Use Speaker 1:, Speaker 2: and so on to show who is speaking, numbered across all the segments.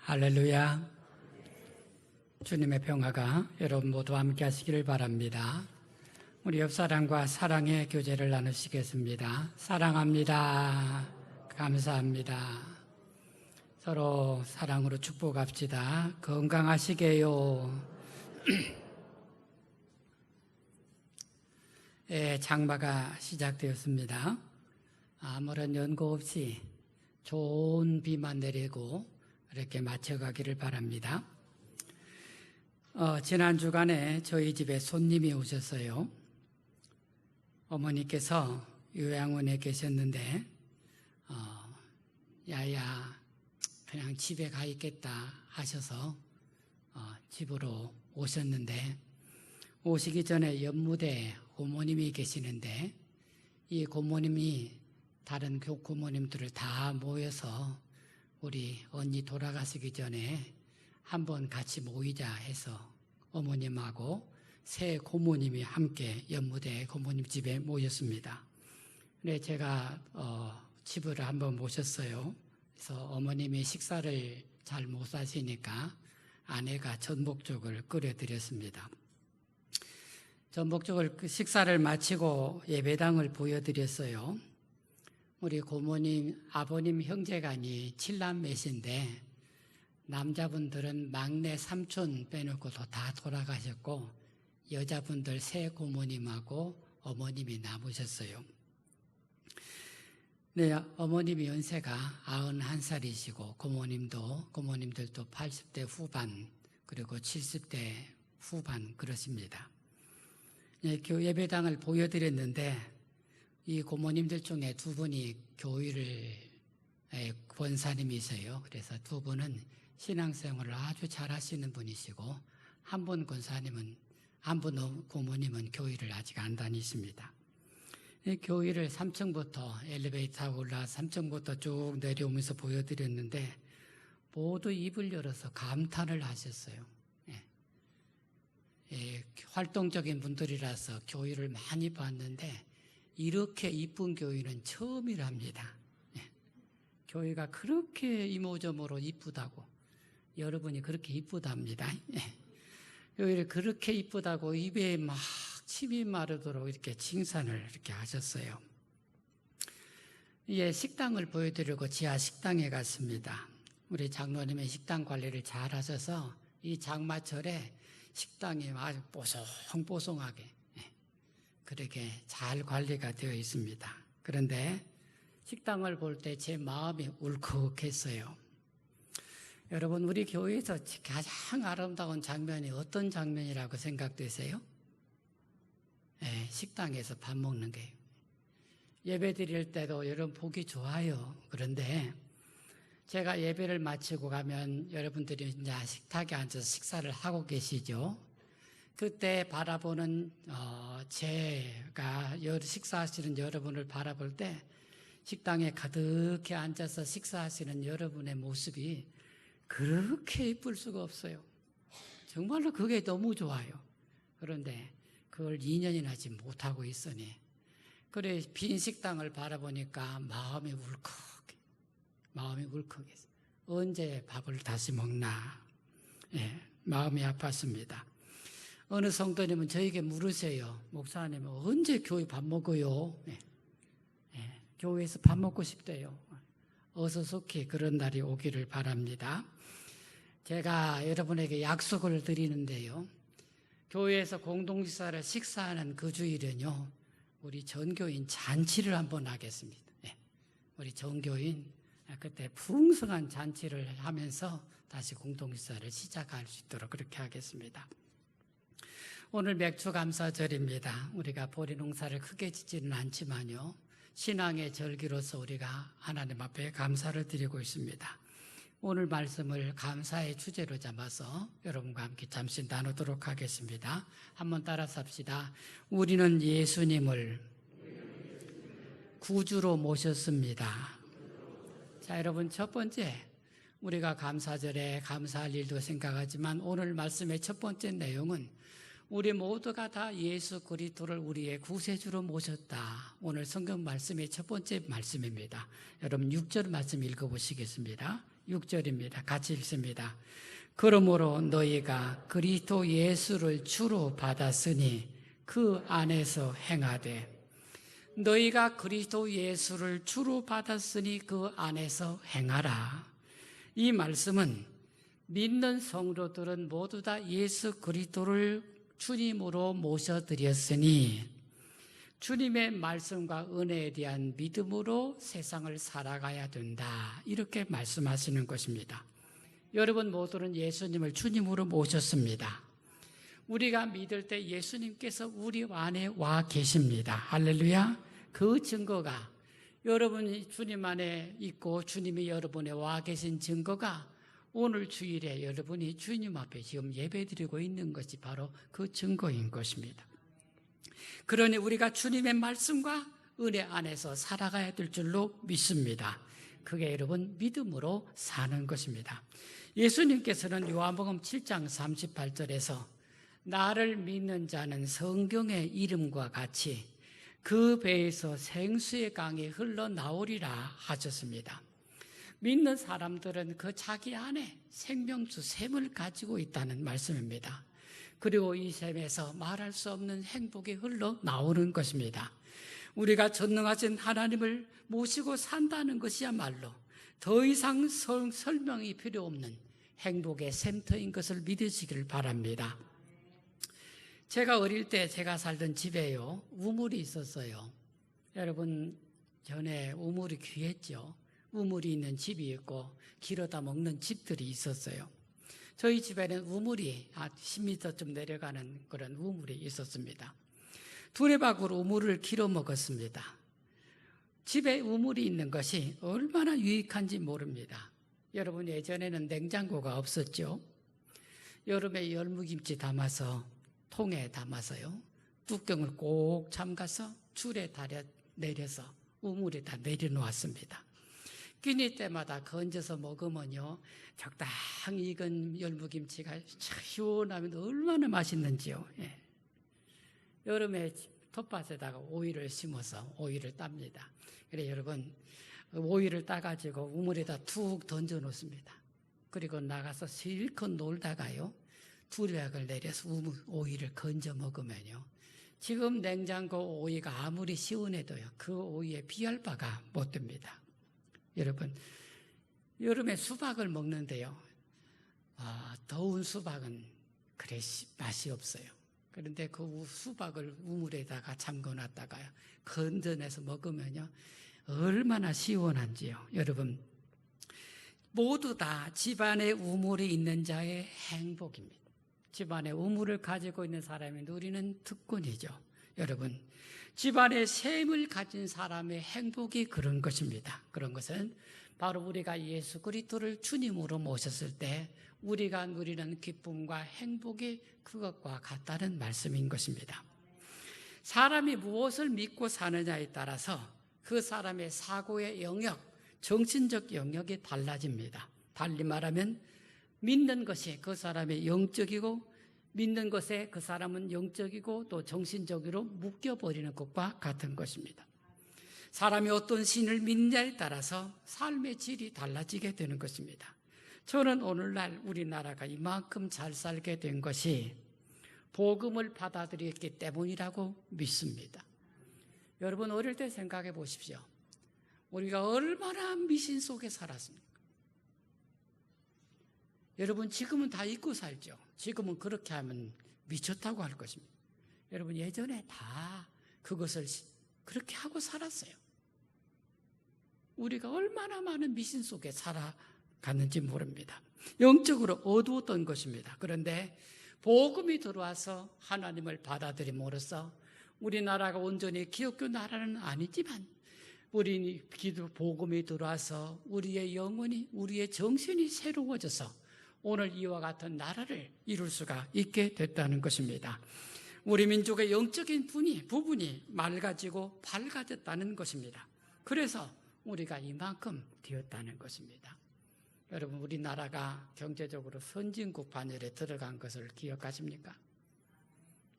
Speaker 1: 할렐루야. 주님의 평화가 여러분 모두 함께 하시기를 바랍니다. 우리 옆사람과 사랑의 교제를 나누시겠습니다. 사랑합니다. 감사합니다. 서로 사랑으로 축복합시다. 건강하시게요. 장마가 시작되었습니다. 아무런 연고 없이 좋은 비만 내리고 이렇게 맞춰가기를 바랍니다. 지난 주간에 저희 집에 손님이 오셨어요. 어머니께서 요양원에 계셨는데 야야 그냥 집에 가 있겠다 하셔서 집으로 오셨는데, 오시기 전에 연무대 고모님이 계시는데 이 고모님이 다른 고모님들을 다 모여서 우리 언니 돌아가시기 전에 한번 같이 모이자 해서 어머님하고 새 고모님이 함께 연무대 고모님 집에 모였습니다. 근데 제가 집을 한번 모셨어요. 그래서 어머님이 식사를 잘 못 하시니까 아내가 전복죽을 끓여드렸습니다. 전복죽을 식사를 마치고 예배당을 보여드렸어요. 우리 고모님, 아버님 형제간이 7남매신데 남자분들은 막내 삼촌 빼놓고도 다 돌아가셨고 여자분들 세 고모님하고 어머님이 남으셨어요. 네, 어머님이 연세가 91살이시고 고모님들도 80대 후반 그리고 70대 후반 그러십니다. 네, 예배당을 보여드렸는데 이 고모님들 중에 두 분이 교회를 권사님이세요. 그래서 두 분은 신앙생활을 아주 잘하시는 분이시고 한 분 권사님은, 한 분 고모님은 교회를 아직 안 다니십니다. 교회를 3층부터 엘리베이터 타고 올라와서 3층부터 쭉 내려오면서 보여드렸는데 모두 입을 열어서 감탄을 하셨어요. 활동적인 분들이라서 교회를 많이 봤는데 이렇게 이쁜 교회는 처음이랍니다. 교회가 그렇게 이모저모로 이쁘다고, 여러분이 그렇게 이쁘답니다. 교회를 그렇게 이쁘다고 입에 막 침이 마르도록 이렇게 칭찬을 이렇게 하셨어요. 예, 식당을 보여드리고 지하 식당에 갔습니다. 우리 장로님의 식당 관리를 잘 하셔서 이 장마철에 식당이 아주 뽀송뽀송하게 그렇게 잘 관리가 되어 있습니다. 그런데 식당을 볼 때 제 마음이 울컥했어요. 여러분, 우리 교회에서 가장 아름다운 장면이 어떤 장면이라고 생각되세요? 식당에서 밥 먹는 게. 예배 드릴 때도 여러분 보기 좋아요. 그런데 제가 예배를 마치고 가면 여러분들이 이제 식탁에 앉아서 식사를 하고 계시죠. 그때 바라보는 제가 식사하시는 여러분을 바라볼 때 식당에 가득히 앉아서 식사하시는 여러분의 모습이 그렇게 이쁠 수가 없어요. 정말로 그게 너무 좋아요. 그런데 그걸 2년이나 하지 못하고 있으니 그래 빈 식당을 바라보니까 마음이 울컥해서 언제 밥을 다시 먹나 마음이 아팠습니다. 어느 성도님은 저에게 물으세요. 목사님 언제 교회 밥 먹어요? 교회에서 밥 먹고 싶대요. 어서 속히 그런 날이 오기를 바랍니다. 제가 여러분에게 약속을 드리는데요. 교회에서 공동식사를 식사하는 그 주일은요, 우리 전교인 잔치를 한번 하겠습니다. 우리 전교인 그때 풍성한 잔치를 하면서 다시 공동식사를 시작할 수 있도록 그렇게 하겠습니다. 오늘 맥주감사절입니다. 우리가 보리농사를 크게 짓지는 않지만요, 신앙의 절기로서 우리가 하나님 앞에 감사를 드리고 있습니다. 오늘 말씀을 감사의 주제로 잡아서 여러분과 함께 잠시 나누도록 하겠습니다. 한번 따라서 합시다. 우리는 예수님을 구주로 모셨습니다. 자, 여러분, 첫 번째, 우리가 감사절에 감사할 일도 생각하지만 오늘 말씀의 첫 번째 내용은 우리 모두가 다 예수 그리스도를 우리의 구세주로 모셨다. 오늘 성경 말씀의 첫 번째 말씀입니다. 여러분 6절 말씀 읽어보시겠습니다. 6절입니다. 같이 읽습니다. 그러므로 너희가 그리스도 예수를 주로 받았으니 그 안에서 행하되, 너희가 그리스도 예수를 주로 받았으니 그 안에서 행하라. 이 말씀은 믿는 성도들은 모두 다 예수 그리스도를 주님으로 모셔드렸으니 주님의 말씀과 은혜에 대한 믿음으로 세상을 살아가야 된다, 이렇게 말씀하시는 것입니다. 여러분 모두는 예수님을 주님으로 모셨습니다. 우리가 믿을 때 예수님께서 우리 안에 와 계십니다. 할렐루야. 그 증거가, 여러분이 주님 안에 있고 주님이 여러분에 와 계신 증거가 오늘 주일에 여러분이 주님 앞에 지금 예배드리고 있는 것이 바로 그 증거인 것입니다. 그러니 우리가 주님의 말씀과 은혜 안에서 살아가야 될 줄로 믿습니다. 그게 여러분 믿음으로 사는 것입니다. 예수님께서는 요한복음 7장 38절에서 나를 믿는 자는 성경의 이름과 같이 그 배에서 생수의 강이 흘러나오리라 하셨습니다. 믿는 사람들은 그 자기 안에 생명수 샘을 가지고 있다는 말씀입니다. 그리고 이 샘에서 말할 수 없는 행복이 흘러나오는 것입니다. 우리가 전능하신 하나님을 모시고 산다는 것이야말로 더 이상 설명이 필요 없는 행복의 샘터인 것을 믿으시기를 바랍니다. 제가 어릴 때 제가 살던 집에요, 우물이 있었어요. 여러분, 전에 우물이 귀했죠. 우물이 있는 집이 있고 길어다 먹는 집들이 있었어요. 저희 집에는 우물이 한 10m쯤 내려가는 그런 우물이 있었습니다. 두레박으로 우물을 길어 먹었습니다. 집에 우물이 있는 것이 얼마나 유익한지 모릅니다. 여러분, 예전에는 냉장고가 없었죠. 여름에 열무김치 담아서 통에 담아서요, 뚜껑을 꼭 잠가서 줄에 내려서 우물에다 내려놓았습니다. 끼니 때마다 건져서 먹으면요, 적당히 익은 열무김치가 시원하면 얼마나 맛있는지요. 예. 여름에 텃밭에다가 오이를 심어서 오이를 땁니다. 그래 여러분, 오이를 따가지고 우물에다 툭 던져 놓습니다. 그리고 나가서 실컷 놀다가요, 두리약을 내려서 오이를 건져 먹으면요, 지금 냉장고 오이가 아무리 시원해도요, 그 오이에 비할 바가 못 됩니다. 여러분, 여름에 수박을 먹는데요, 더운 수박은 그래 맛이 없어요. 그런데 그 수박을 우물에다가 잠궈놨다가 건져내서 먹으면요, 얼마나 시원한지요. 여러분, 모두 다 집안에 우물이 있는 자의 행복입니다. 집안에 우물을 가지고 있는 사람이 누리는 특권이죠. 여러분, 집안에 샘을 가진 사람의 행복이 그런 것입니다. 그런 것은 바로 우리가 예수 그리스도를 주님으로 모셨을 때 우리가 누리는 기쁨과 행복이 그것과 같다는 말씀인 것입니다. 사람이 무엇을 믿고 사느냐에 따라서 그 사람의 사고의 영역, 정신적 영역이 달라집니다. 달리 말하면 믿는 것이 그 사람의 영적이고, 믿는 것에 그 사람은 영적이고 또 정신적으로 묶여버리는 것과 같은 것입니다. 사람이 어떤 신을 믿느냐에 따라서 삶의 질이 달라지게 되는 것입니다. 저는 오늘날 우리나라가 이만큼 잘 살게 된 것이 복음을 받아들였기 때문이라고 믿습니다. 여러분, 어릴 때 생각해 보십시오. 우리가 얼마나 미신 속에 살았습니까? 여러분, 지금은 다 잊고 살죠. 지금은 그렇게 하면 미쳤다고 할 것입니다. 여러분, 예전에 다 그것을 그렇게 하고 살았어요. 우리가 얼마나 많은 미신 속에 살아갔는지 모릅니다. 영적으로 어두웠던 것입니다. 그런데 복음이 들어와서 하나님을 받아들임으로써 우리나라가 온전히 기독교 나라는 아니지만 우리 기도 복음이 들어와서 우리의 영혼이, 우리의 정신이 새로워져서 오늘 이와 같은 나라를 이룰 수가 있게 됐다는 것입니다. 우리 민족의 영적인 부분이 맑아지고 밝아졌다는 것입니다. 그래서 우리가 이만큼 되었다는 것입니다. 여러분, 우리나라가 경제적으로 선진국 반열에 들어간 것을 기억하십니까?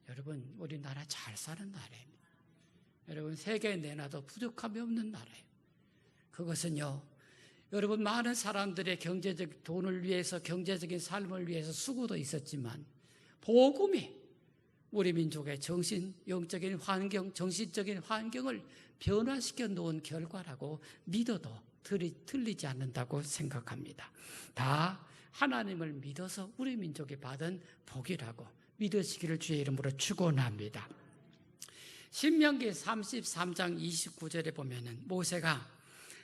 Speaker 1: 여러분, 우리나라 잘 사는 나라입니다. 여러분, 세계 내놔도 부족함이 없는 나라예요. 그것은요, 여러분, 많은 사람들의 경제적 돈을 위해서, 경제적인 삶을 위해서 수고도 있었지만 복음이 우리 민족의 영적인 환경, 정신적인 환경을 변화시켜 놓은 결과라고 믿어도 틀리지 않는다고 생각합니다. 다 하나님을 믿어서 우리 민족이 받은 복이라고 믿으시기를 주의 이름으로 축원합니다. 신명기 33장 29절에 보면은 모세가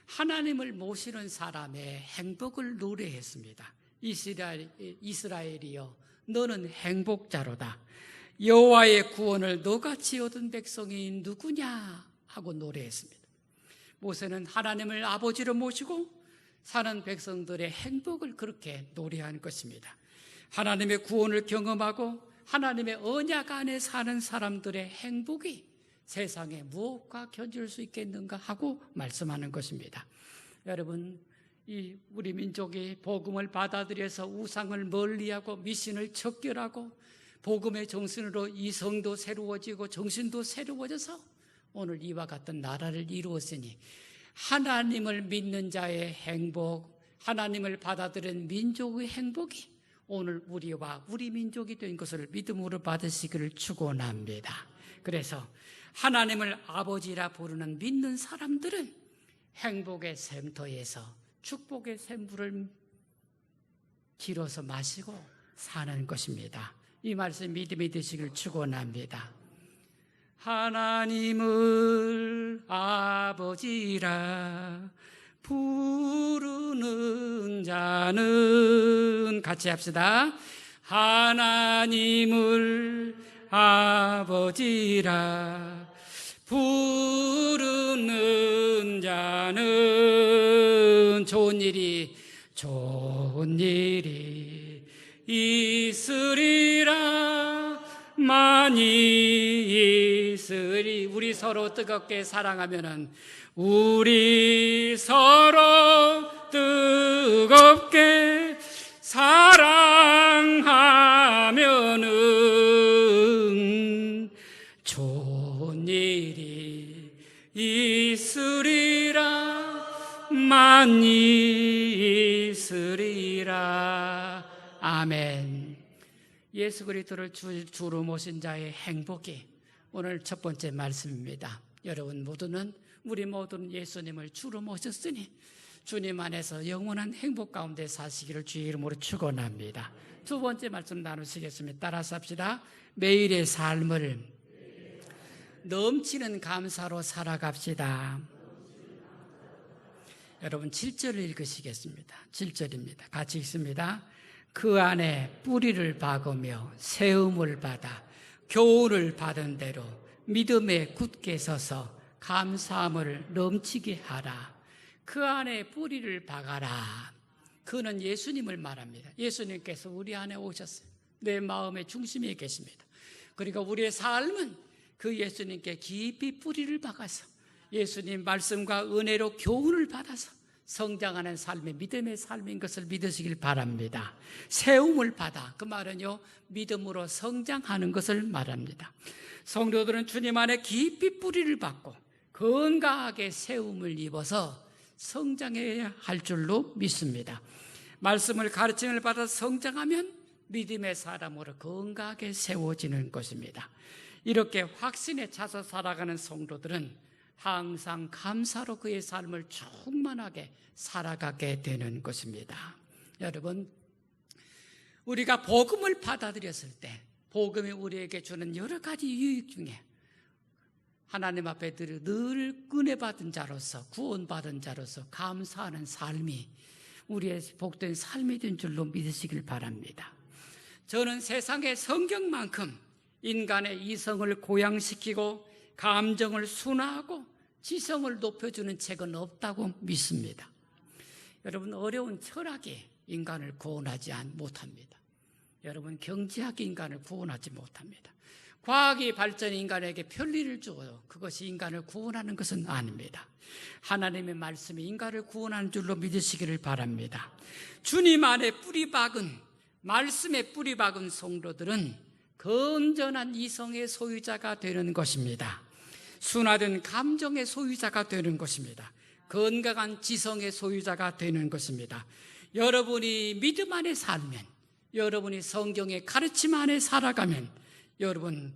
Speaker 1: 하나님을 모시는 사람의 행복을 노래했습니다. 이스라엘이여, 너는 행복자로다. 여호와의 구원을 너같이 얻은 백성이 누구냐 하고 노래했습니다. 모세는 하나님을 아버지로 모시고 사는 백성들의 행복을 그렇게 노래한 것입니다. 하나님의 구원을 경험하고 하나님의 언약 안에 사는 사람들의 행복이 세상에 무엇과 견줄 수 있겠는가 하고 말씀하는 것입니다. 여러분, 우리 민족이 복음을 받아들여서 우상을 멀리하고 미신을 척결하고 복음의 정신으로 이성도 새로워지고 정신도 새로워져서 오늘 이와 같은 나라를 이루었으니 하나님을 믿는 자의 행복, 하나님을 받아들인 민족의 행복이 오늘 우리와 우리 민족이 된 것을 믿음으로 받으시기를 축원합니다. 그래서 하나님을 아버지라 부르는 믿는 사람들은 행복의 샘터에서 축복의 샘물을 길어서 마시고 사는 것입니다. 이 말씀 믿음이 되시길 축원합니다. 하나님을 아버지라 부르는 자는, 같이 합시다. 하나님을 아버지라 부르는 자는 좋은 일이 있으리라, 많이 있으리. 우리 서로 뜨겁게 사랑하면은, 우리 서로 뜨겁게 사랑하면은 좋은 일이 있으리라, 많이 있으리라. 아멘. 예수 그리스도를 주로 모신 자의 행복이 오늘 첫 번째 말씀입니다. 우리 모두는 예수님을 주로 모셨으니 주님 안에서 영원한 행복 가운데 사시기를 주의 이름으로 축원합니다. 두 번째 말씀 나누시겠습니다. 따라서 합시다. 매일의 삶을 넘치는 감사로 살아갑시다. 여러분 7절을 읽으시겠습니다. 7절입니다. 같이 읽습니다. 그 안에 뿌리를 박으며 세움을 받아 교훈을 받은 대로 믿음에 굳게 서서 감사함을 넘치게 하라. 그 안에 뿌리를 박아라. 그는 예수님을 말합니다. 예수님께서 우리 안에 오셨어요. 내 마음의 중심에 계십니다. 그러니까 우리의 삶은 그 예수님께 깊이 뿌리를 박아서 예수님 말씀과 은혜로 교훈을 받아서 성장하는 삶의 믿음의 삶인 것을 믿으시길 바랍니다. 세움을 받아, 그 말은요, 믿음으로 성장하는 것을 말합니다. 성도들은 주님 안에 깊이 뿌리를 박고 건강하게 세움을 입어서 성장해야 할 줄로 믿습니다. 말씀을 가르침을 받아 성장하면 믿음의 사람으로 건강하게 세워지는 것입니다. 이렇게 확신에 차서 살아가는 성도들은 항상 감사로 그의 삶을 충만하게 살아가게 되는 것입니다. 여러분, 우리가 복음을 받아들였을 때 복음이 우리에게 주는 여러 가지 유익 중에 하나님 앞에 늘 은혜 받은 자로서, 구원받은 자로서 감사하는 삶이 우리의 복된 삶이 된 줄로 믿으시길 바랍니다. 저는 세상의 성경만큼 인간의 이성을 고양시키고 감정을 순화하고 지성을 높여주는 책은 없다고 믿습니다. 여러분, 어려운 철학이 인간을 구원하지 못합니다. 여러분, 경제학이 인간을 구원하지 못합니다. 과학의 발전이 인간에게 편리를 주어도 그것이 인간을 구원하는 것은 아닙니다. 하나님의 말씀이 인간을 구원하는 줄로 믿으시기를 바랍니다. 주님 안에 말씀에 뿌리 박은 성도들은 건전한 이성의 소유자가 되는 것입니다. 순화된 감정의 소유자가 되는 것입니다. 건강한 지성의 소유자가 되는 것입니다. 여러분이 믿음 안에 살면, 여러분이 성경의 가르침 안에 살아가면 여러분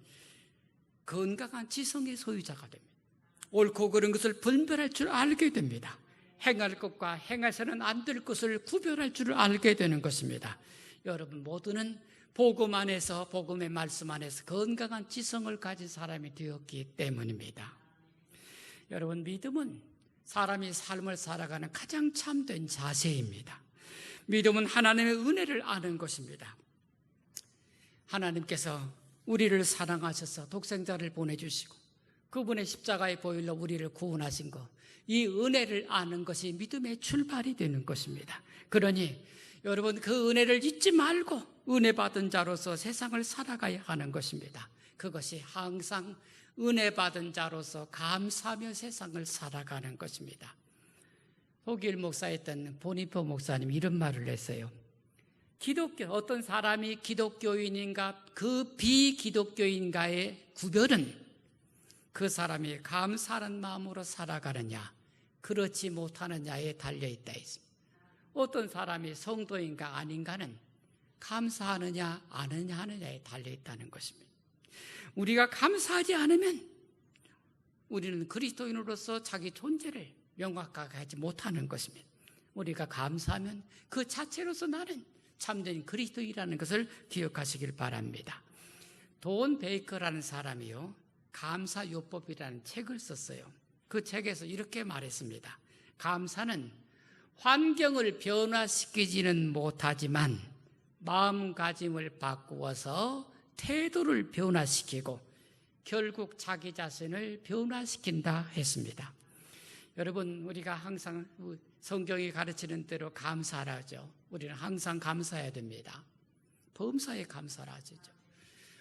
Speaker 1: 건강한 지성의 소유자가 됩니다. 옳고 그른 것을 분별할 줄 알게 됩니다. 행할 것과 행해서는 안 될 것을 구별할 줄 알게 되는 것입니다. 여러분 모두는 복음 안에서, 복음의 말씀 안에서 건강한 지성을 가진 사람이 되었기 때문입니다. 여러분, 믿음은 사람이 삶을 살아가는 가장 참된 자세입니다. 믿음은 하나님의 은혜를 아는 것입니다. 하나님께서 우리를 사랑하셔서 독생자를 보내주시고 그분의 십자가의 보혈로 우리를 구원하신 것, 이 은혜를 아는 것이 믿음의 출발이 되는 것입니다. 그러니 여러분 그 은혜를 잊지 말고 은혜 받은 자로서 세상을 살아가야 하는 것입니다. 그것이 항상 은혜 받은 자로서 감사하며 세상을 살아가는 것입니다. 독일 목사였던 보니퍼 목사님 이런 말을 했어요. 어떤 사람이 기독교인인가 그 비기독교인가의 구별은 그 사람이 감사하는 마음으로 살아가느냐 그렇지 못하느냐에 달려있다 했습니다. 어떤 사람이 성도인가 아닌가는 감사하느냐 안 하느냐에 달려있다는 것입니다. 우리가 감사하지 않으면 우리는 그리스도인으로서 자기 존재를 명확하게 하지 못하는 것입니다. 우리가 감사하면 그 자체로서 나는 참된 그리스도인이라는 것을 기억하시길 바랍니다. 돈 베이커라는 사람이요, 감사요법이라는 책을 썼어요. 그 책에서 이렇게 말했습니다. 감사는 환경을 변화시키지는 못하지만 마음가짐을 바꾸어서 태도를 변화시키고 결국 자기 자신을 변화시킨다 했습니다. 여러분, 우리가 항상 성경이 가르치는 대로 감사하죠. 우리는 항상 감사해야 됩니다. 범사에 감사를 하죠.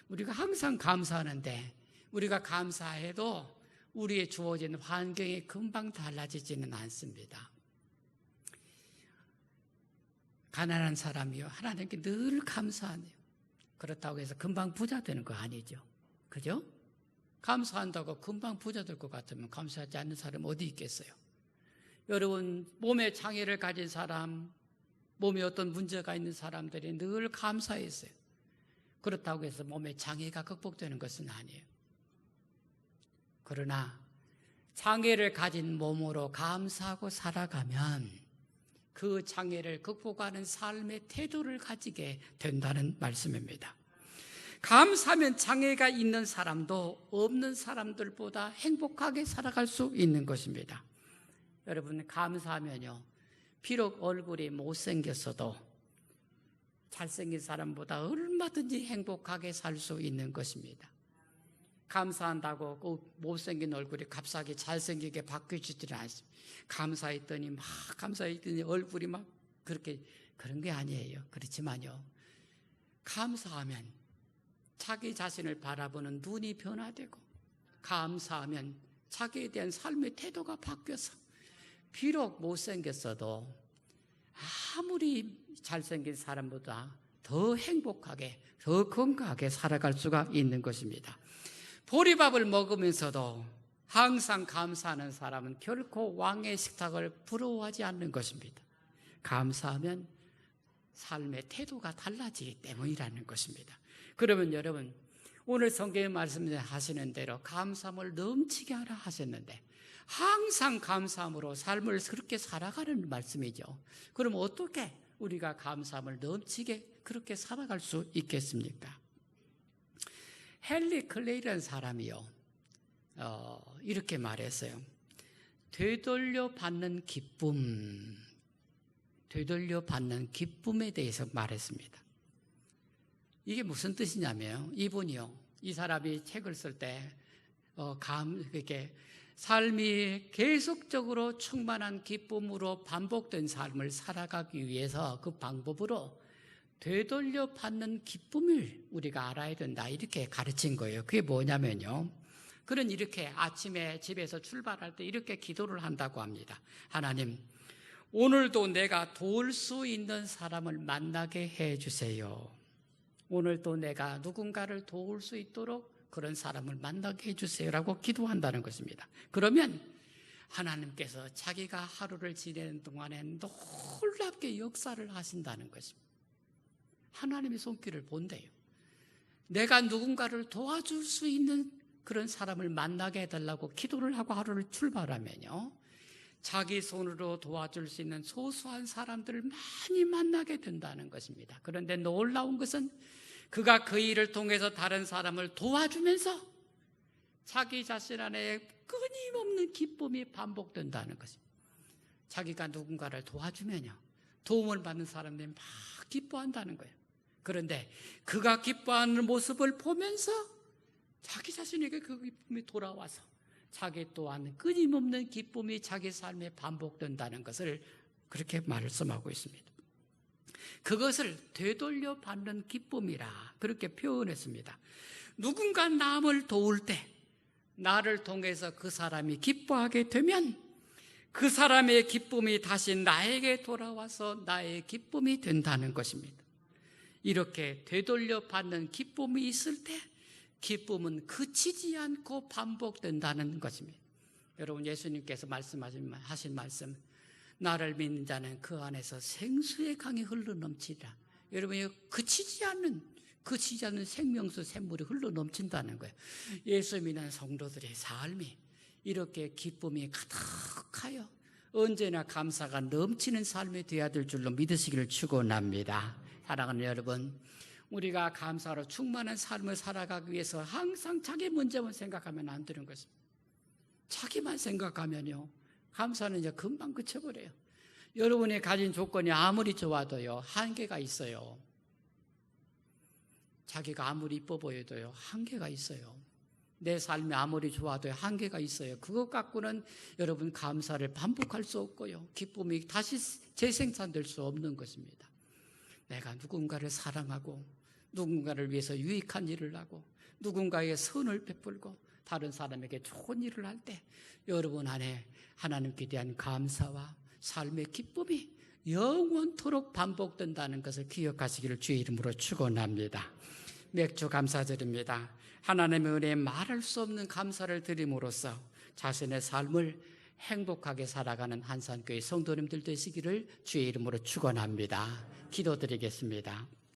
Speaker 1: 우리가 항상 감사하는데 우리가 감사해도 우리의 주어진 환경이 금방 달라지지는 않습니다. 가난한 사람이요, 하나님께 늘 감사하네요. 그렇다고 해서 금방 부자 되는 거 아니죠. 그죠? 감사한다고 금방 부자 될 것 같으면 감사하지 않는 사람 어디 있겠어요? 여러분, 몸에 장애를 가진 사람, 몸에 어떤 문제가 있는 사람들이 늘 감사했어요. 그렇다고 해서 몸에 장애가 극복되는 것은 아니에요. 그러나 장애를 가진 몸으로 감사하고 살아가면 그 장애를 극복하는 삶의 태도를 가지게 된다는 말씀입니다. 감사하면 장애가 있는 사람도 없는 사람들보다 행복하게 살아갈 수 있는 것입니다. 여러분, 감사하면요, 비록 얼굴이 못생겼어도 잘생긴 사람보다 얼마든지 행복하게 살 수 있는 것입니다. 감사한다고 그 못생긴 얼굴이 갑자기 잘생기게 바뀌지는 않습니다. 감사했더니 얼굴이 막 그런 게 아니에요. 그렇지만요, 감사하면 자기 자신을 바라보는 눈이 변화되고, 감사하면 자기에 대한 삶의 태도가 바뀌어서 비록 못생겼어도 아무리 잘생긴 사람보다 더 행복하게, 더 건강하게 살아갈 수가 있는 것입니다. 보리밥을 먹으면서도 항상 감사하는 사람은 결코 왕의 식탁을 부러워하지 않는 것입니다. 감사하면 삶의 태도가 달라지기 때문이라는 것입니다. 그러면 여러분, 오늘 성경에 말씀하시는 대로 감사함을 넘치게 하라 하셨는데 항상 감사함으로 삶을 그렇게 살아가는 말씀이죠. 그럼 어떻게 우리가 감사함을 넘치게 그렇게 살아갈 수 있겠습니까? 헨리 클레이라는 사람이요, 이렇게 말했어요. 되돌려 받는 기쁨에 대해서 말했습니다. 이게 무슨 뜻이냐면, 이 사람이 책을 쓸 때 이렇게 삶이 계속적으로 충만한 기쁨으로 반복된 삶을 살아가기 위해서 그 방법으로 되돌려 받는 기쁨을 우리가 알아야 된다, 이렇게 가르친 거예요. 그게 뭐냐면요, 그는 이렇게 아침에 집에서 출발할 때 이렇게 기도를 한다고 합니다. 하나님, 오늘도 내가 도울 수 있는 사람을 만나게 해주세요. 오늘도 내가 누군가를 도울 수 있도록 그런 사람을 만나게 해주세요라고 기도한다는 것입니다. 그러면 하나님께서 자기가 하루를 지내는 동안에 놀랍게 역사를 하신다는 것입니다. 하나님의 손길을 본대요. 내가 누군가를 도와줄 수 있는 그런 사람을 만나게 해달라고 기도를 하고 하루를 출발하면요, 자기 손으로 도와줄 수 있는 소수한 사람들을 많이 만나게 된다는 것입니다. 그런데 놀라운 것은 그가 그 일을 통해서 다른 사람을 도와주면서 자기 자신 안에 끊임없는 기쁨이 반복된다는 것입니다. 자기가 누군가를 도와주면요, 도움을 받는 사람들이 막 기뻐한다는 거예요. 그런데 그가 기뻐하는 모습을 보면서 자기 자신에게 그 기쁨이 돌아와서 자기 또한 끊임없는 기쁨이 자기 삶에 반복된다는 것을 그렇게 말씀하고 있습니다. 그것을 되돌려 받는 기쁨이라 그렇게 표현했습니다. 누군가 남을 도울 때 나를 통해서 그 사람이 기뻐하게 되면 그 사람의 기쁨이 다시 나에게 돌아와서 나의 기쁨이 된다는 것입니다. 이렇게 되돌려 받는 기쁨이 있을 때 기쁨은 그치지 않고 반복된다는 것입니다. 여러분, 예수님께서 말씀하신 말씀, 나를 믿는 자는 그 안에서 생수의 강이 흘러넘치리라. 여러분, 그치지 않는 생명수 샘물이 흘러넘친다는 거예요. 예수 믿는 성도들의 삶이 이렇게 기쁨이 가득하여 언제나 감사가 넘치는 삶이 되어야 될 줄로 믿으시기를 축원합니다. 사랑하는 여러분, 우리가 감사로 충만한 삶을 살아가기 위해서 항상 자기 문제만 생각하면 안 되는 것입니다. 자기만 생각하면요, 감사는 이제 금방 그쳐버려요. 여러분이 가진 조건이 아무리 좋아도요, 한계가 있어요. 자기가 아무리 이뻐 보여도요, 한계가 있어요. 내 삶이 아무리 좋아도 한계가 있어요. 그것 갖고는 여러분 감사를 반복할 수 없고요, 기쁨이 다시 재생산될 수 없는 것입니다. 내가 누군가를 사랑하고 누군가를 위해서 유익한 일을 하고 누군가에게 선을 베풀고 다른 사람에게 좋은 일을 할 때 여러분 안에 하나님께 대한 감사와 삶의 기쁨이 영원토록 반복된다는 것을 기억하시기를 주의 이름으로 축원합니다. 맥주 감사드립니다. 하나님의 은혜에 말할 수 없는 감사를 드림으로써 자신의 삶을 행복하게 살아가는 한산교회 성도님들 되시기를 주의 이름으로 축원합니다. 기도드리겠습니다.